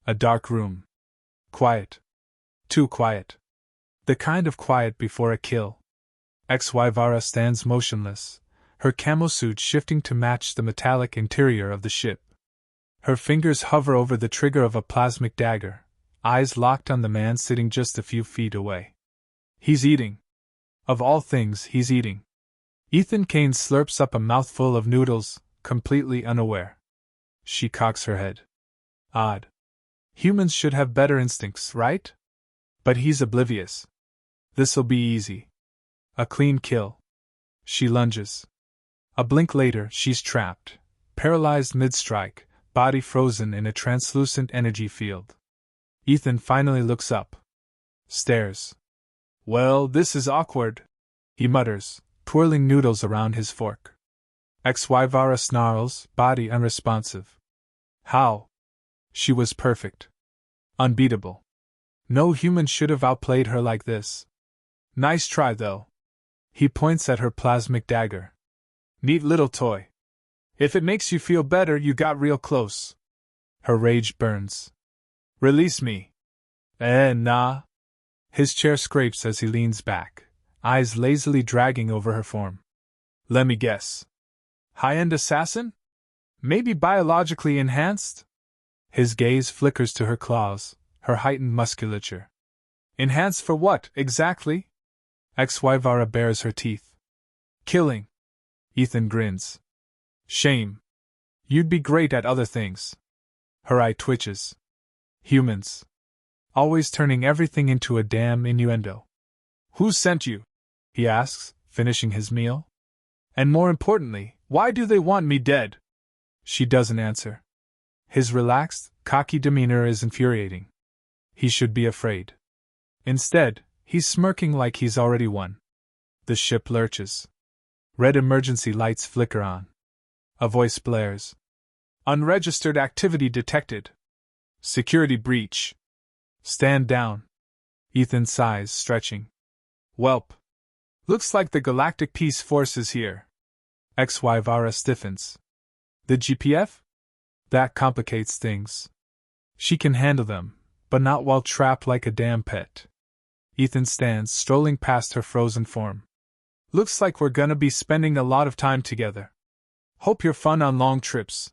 A dark room. Quiet. Too quiet. The kind of quiet before a kill. XY Vara stands motionless, her camo suit shifting to match the metallic interior of the ship. Her fingers hover over the trigger of a plasmic dagger, eyes locked on the man sitting just a few feet away. He's eating. Of all things, he's eating. Ethan Kane slurps up a mouthful of noodles, completely unaware. She cocks her head. Odd. Humans should have better instincts, right? But he's oblivious. This'll be easy. A clean kill. She lunges. A blink later, she's trapped, paralyzed mid-strike, body frozen in a translucent energy field. Ethan finally looks up. Stares. Well, this is awkward, he mutters, twirling noodles around his fork. XY Vara snarls, body unresponsive. How? She was perfect. Unbeatable. No human should have outplayed her like this. Nice try, though. He points at her plasmic dagger. Neat little toy. If it makes you feel better, you got real close. Her rage burns. Release me. Nah. His chair scrapes as he leans back, eyes lazily dragging over her form. Let me guess. High-end assassin? Maybe biologically enhanced? His gaze flickers to her claws, her heightened musculature. Enhanced for what, exactly? XY Vara bares her teeth. Killing. Ethan grins. Shame. You'd be great at other things. Her eye twitches. Humans. Always turning everything into a damn innuendo. Who sent you? He asks, finishing his meal. And more importantly, why do they want me dead? She doesn't answer. His relaxed, cocky demeanor is infuriating. He should be afraid. Instead, he's smirking like he's already won. The ship lurches. Red emergency lights flicker on. A voice blares. Unregistered activity detected. Security breach. Stand down. Ethan sighs, stretching. Welp. Looks like the Galactic Peace Force is here. XY Vara stiffens. The GPF? That complicates things. She can handle them, but not while trapped like a damn pet. Ethan stands, strolling past her frozen form. Looks like we're gonna be spending a lot of time together. Hope you're fun on long trips.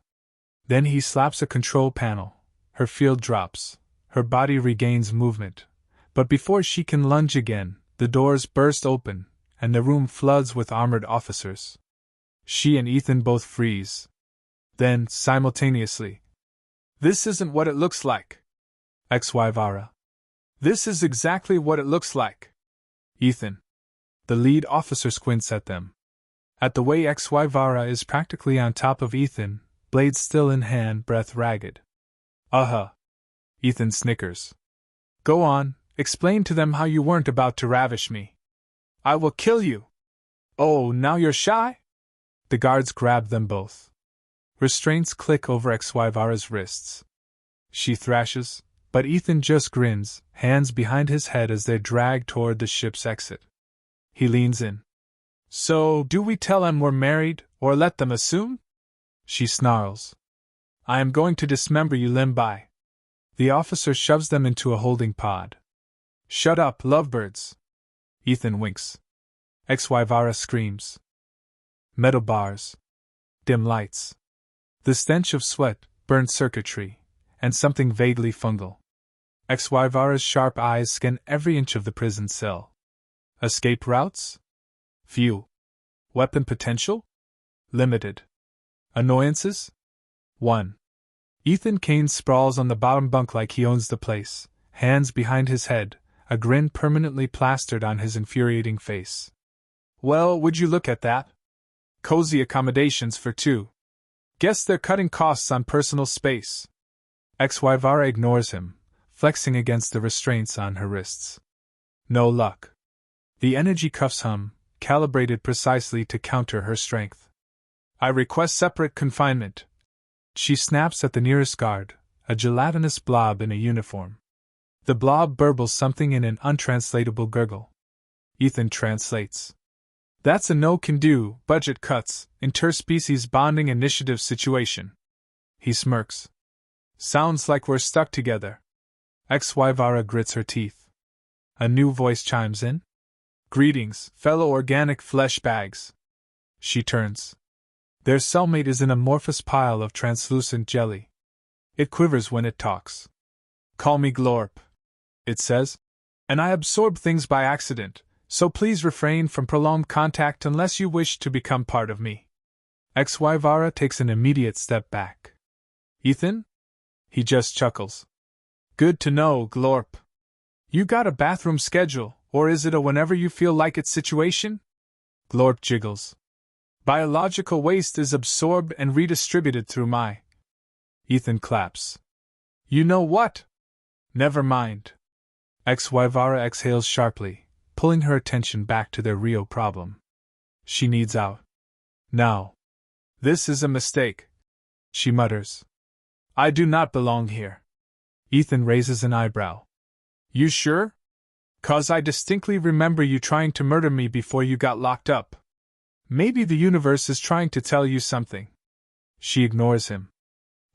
Then he slaps a control panel. Her field drops. Her body regains movement. But before she can lunge again, the doors burst open, and the room floods with armored officers. She and Ethan both freeze. Then, simultaneously. This isn't what it looks like. XY Vara. This is exactly what it looks like. Ethan. The lead officer squints at them. At the way XY Vara is practically on top of Ethan, blade still in hand, breath ragged. Ethan snickers. Go on, explain to them how you weren't about to ravish me. I will kill you. Oh, now you're shy? The guards grab them both. Restraints click over XY Vara's wrists. She thrashes, but Ethan just grins, hands behind his head as they drag toward the ship's exit. He leans in. So, do we tell them we're married, or let them assume? She snarls. I am going to dismember you limb by. The officer shoves them into a holding pod. Shut up, lovebirds. Ethan winks. XY Vara screams. Metal bars. Dim lights. The stench of sweat, burned circuitry, and something vaguely fungal. XY Vara's sharp eyes scan every inch of the prison cell. Escape routes? Few. Weapon potential? Limited. Annoyances? 1. Ethan Kane sprawls on the bottom bunk like he owns the place, hands behind his head, a grin permanently plastered on his infuriating face. Well, would you look at that? Cozy accommodations for two. Guess they're cutting costs on personal space. XY Vara ignores him, flexing against the restraints on her wrists. No luck. The energy cuffs hum, calibrated precisely to counter her strength. I request separate confinement. She snaps at the nearest guard, a gelatinous blob in a uniform. The blob burbles something in an untranslatable gurgle. Ethan translates. That's a no-can-do, budget cuts, interspecies bonding initiative situation. He smirks. Sounds like we're stuck together. XY Vara grits her teeth. A new voice chimes in. Greetings, fellow organic flesh bags. She turns. Their cellmate is an amorphous pile of translucent jelly. It quivers when it talks. Call me Glorp, it says. And I absorb things by accident, so please refrain from prolonged contact unless you wish to become part of me. XY Vara takes an immediate step back. Ethan? He just chuckles. Good to know, Glorp. You got a bathroom schedule, or is it a whenever you feel like it situation? Glorp jiggles. Biological waste is absorbed and redistributed through my. Ethan claps. You know what? Never mind. XY Vara exhales sharply, pulling her attention back to their real problem. She needs out. Now. This is a mistake, she mutters. I do not belong here. Ethan raises an eyebrow. You sure? 'Cause I distinctly remember you trying to murder me before you got locked up. Maybe the universe is trying to tell you something. She ignores him.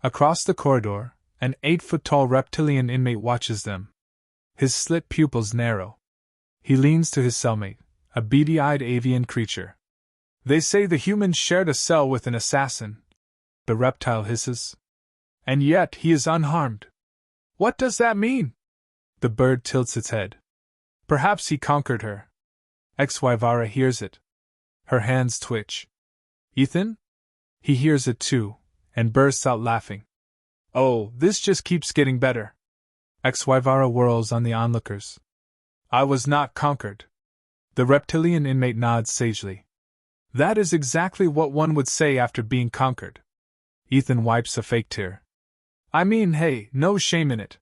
Across the corridor, an 8-foot-tall reptilian inmate watches them. His slit pupils narrow. He leans to his cellmate, a beady-eyed avian creature. They say the humans shared a cell with an assassin. The reptile hisses. And yet he is unharmed. What does that mean? The bird tilts its head. Perhaps he conquered her. XY Vara hears it. Her hands twitch. Ethan? He hears it too, and bursts out laughing. Oh, this just keeps getting better. XY Vara whirls on the onlookers. I was not conquered. The reptilian inmate nods sagely. That is exactly what one would say after being conquered. Ethan wipes a fake tear. I mean, hey, no shame in it.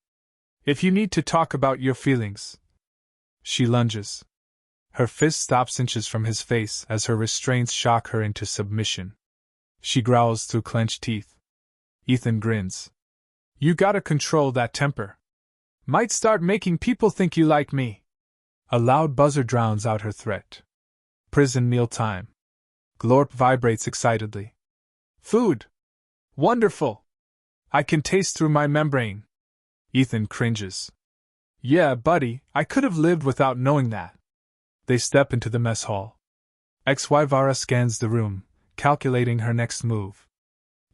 If you need to talk about your feelings. She lunges. Her fist stops inches from his face as her restraints shock her into submission. She growls through clenched teeth. Ethan grins. You gotta control that temper. Might start making people think you like me. A loud buzzer drowns out her threat. Prison mealtime. Glorp vibrates excitedly. Food! Wonderful! I can taste through my membrane. Ethan cringes. Yeah, buddy, I could have lived without knowing that. They step into the mess hall. XY Vara scans the room, calculating her next move.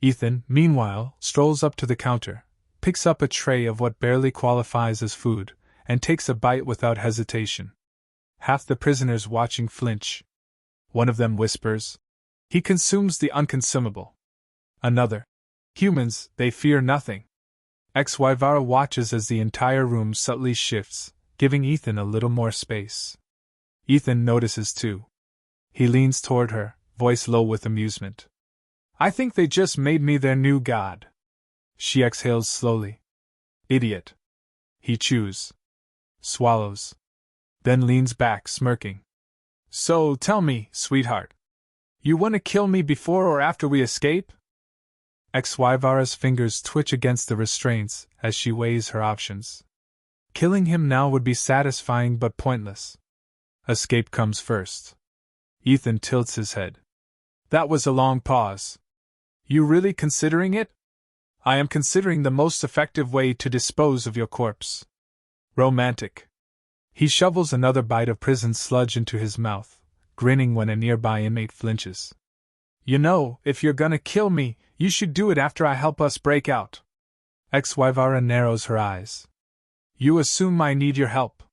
Ethan, meanwhile, strolls up to the counter, picks up a tray of what barely qualifies as food, and takes a bite without hesitation. Half the prisoners watching flinch. One of them whispers. He consumes the unconsumable. Another. Humans, they fear nothing. XY Vara watches as the entire room subtly shifts, giving Ethan a little more space. Ethan notices too. He leans toward her, voice low with amusement. I think they just made me their new god. She exhales slowly. Idiot. He chews. Swallows. Then leans back, smirking. So, tell me, sweetheart. You want to kill me before or after we escape? XY Vara's fingers twitch against the restraints as she weighs her options. Killing him now would be satisfying but pointless. Escape comes first. Ethan tilts his head. That was a long pause. You really considering it? I am considering the most effective way to dispose of your corpse. Romantic. He shovels another bite of prison sludge into his mouth, grinning when a nearby inmate flinches. You know, if you're gonna kill me, you should do it after I help us break out. XY Vara narrows her eyes. You assume I need your help.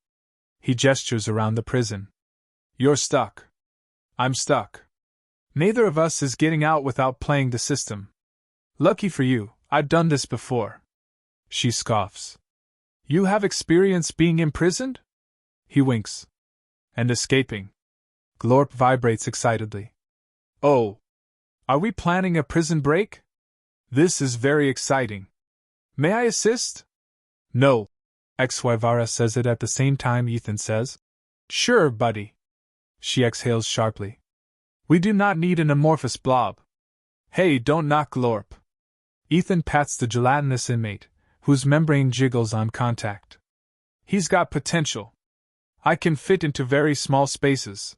He gestures around the prison. You're stuck. I'm stuck. Neither of us is getting out without playing the system. Lucky for you, I've done this before. She scoffs. You have experience being imprisoned? He winks. And escaping. Glorp vibrates excitedly. Oh. Are we planning a prison break? This is very exciting. May I assist? No. XY Vara says it at the same time Ethan says. Sure, buddy. She exhales sharply. We do not need an amorphous blob. Hey, don't knock Glorp. Ethan pats the gelatinous inmate, whose membrane jiggles on contact. He's got potential. I can fit into very small spaces,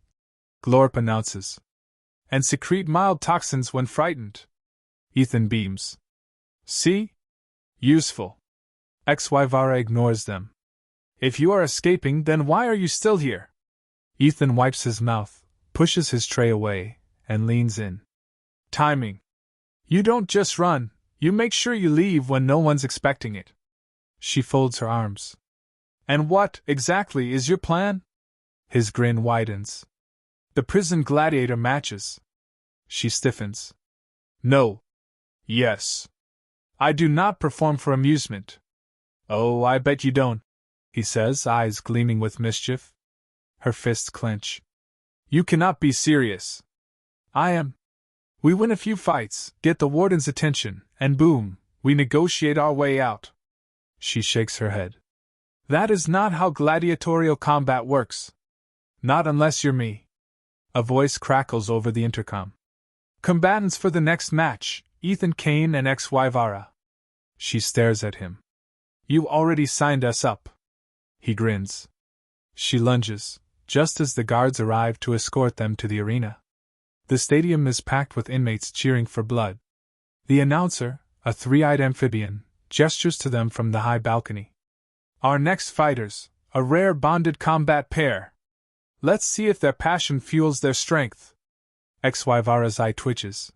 Glorp announces. And secrete mild toxins when frightened. Ethan beams. See? Useful. XY Vara ignores them. If you are escaping, then why are you still here? Ethan wipes his mouth, pushes his tray away, and leans in. Timing. You don't just run, you make sure you leave when no one's expecting it. She folds her arms. And what, exactly, is your plan? His grin widens. The prison gladiator matches. She stiffens. No. Yes. I do not perform for amusement. Oh, I bet you don't, he says, eyes gleaming with mischief. Her fists clench. You cannot be serious. I am. We win a few fights, get the warden's attention, and boom, we negotiate our way out. She shakes her head. That is not how gladiatorial combat works. Not unless you're me. A voice crackles over the intercom. Combatants for the next match, Ethan Kane and XY Vara. She stares at him. You already signed us up. He grins. She lunges, just as the guards arrive to escort them to the arena. The stadium is packed with inmates cheering for blood. The announcer, a three-eyed amphibian, gestures to them from the high balcony. Our next fighters, a rare bonded combat pair. Let's see if their passion fuels their strength. XY Vara's eye twitches.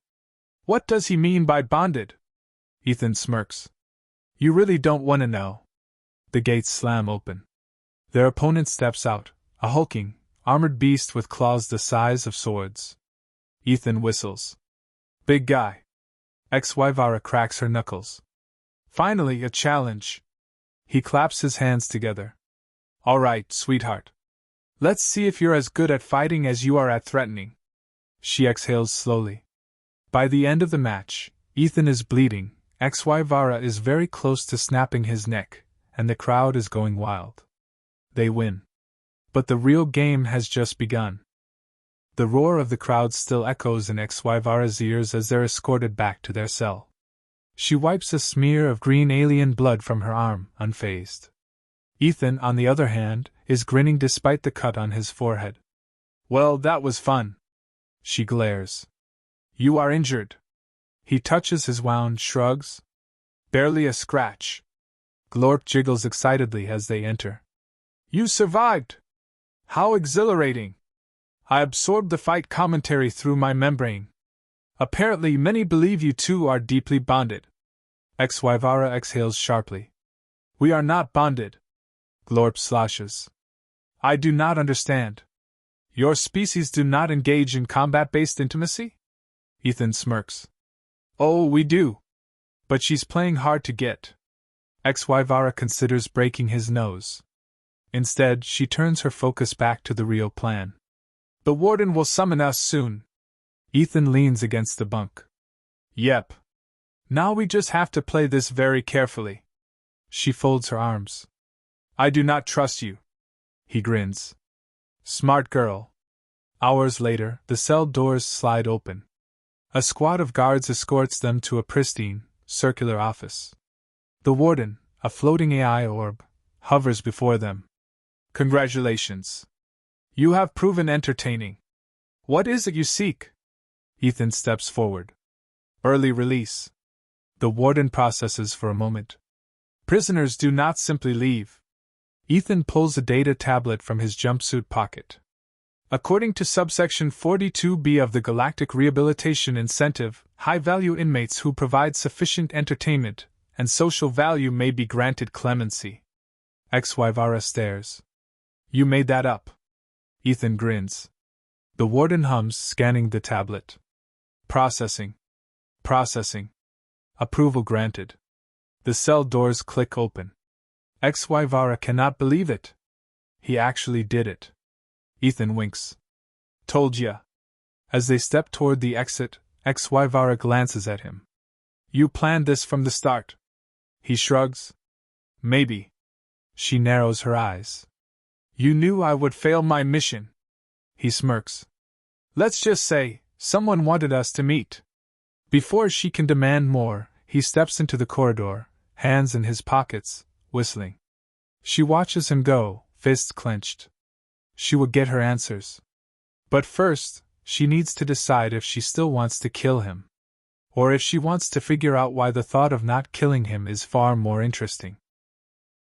What does he mean by bonded? Ethan smirks. You really don't want to know. The gates slam open. Their opponent steps out, a hulking, armored beast with claws the size of swords. Ethan whistles. Big guy. XY Vara cracks her knuckles. Finally, a challenge. He claps his hands together. All right, sweetheart. Let's see if you're as good at fighting as you are at threatening. She exhales slowly. By the end of the match, Ethan is bleeding, XY Vara is very close to snapping his neck, and the crowd is going wild. They win. But the real game has just begun. The roar of the crowd still echoes in XY Vara's ears as they're escorted back to their cell. She wipes a smear of green alien blood from her arm, unfazed. Ethan, on the other hand, is grinning despite the cut on his forehead. Well, that was fun. She glares. You are injured. He touches his wound, shrugs. Barely a scratch. Glorp jiggles excitedly as they enter. You survived! How exhilarating! I absorbed the fight commentary through my membrane. Apparently many believe you two are deeply bonded. XY Vara exhales sharply. We are not bonded. Glorp sloshes. I do not understand. Your species do not engage in combat-based intimacy? Ethan smirks. Oh, we do. But she's playing hard to get. XY Vara considers breaking his nose. Instead, she turns her focus back to the real plan. The warden will summon us soon. Ethan leans against the bunk. Yep. Now we just have to play this very carefully. She folds her arms. I do not trust you. He grins. Smart girl. Hours later, the cell doors slide open. A squad of guards escorts them to a pristine, circular office. The warden, a floating AI orb, hovers before them. Congratulations. You have proven entertaining. What is it you seek? Ethan steps forward. Early release. The warden processes for a moment. Prisoners do not simply leave. Ethan pulls a data tablet from his jumpsuit pocket. According to subsection 42B of the Galactic Rehabilitation Incentive, high-value inmates who provide sufficient entertainment and social value may be granted clemency. XY Vara stares. You made that up. Ethan grins. The warden hums, scanning the tablet. Processing. Processing. Approval granted. The cell doors click open. XY Vara cannot believe it. He actually did it. Ethan winks. Told ya. As they step toward the exit, XY Vara glances at him. You planned this from the start. He shrugs. Maybe. She narrows her eyes. You knew I would fail my mission. He smirks. Let's just say, someone wanted us to meet. Before she can demand more, he steps into the corridor, hands in his pockets, whistling. She watches him go, fists clenched. She will get her answers. But first, she needs to decide if she still wants to kill him. Or if she wants to figure out why the thought of not killing him is far more interesting.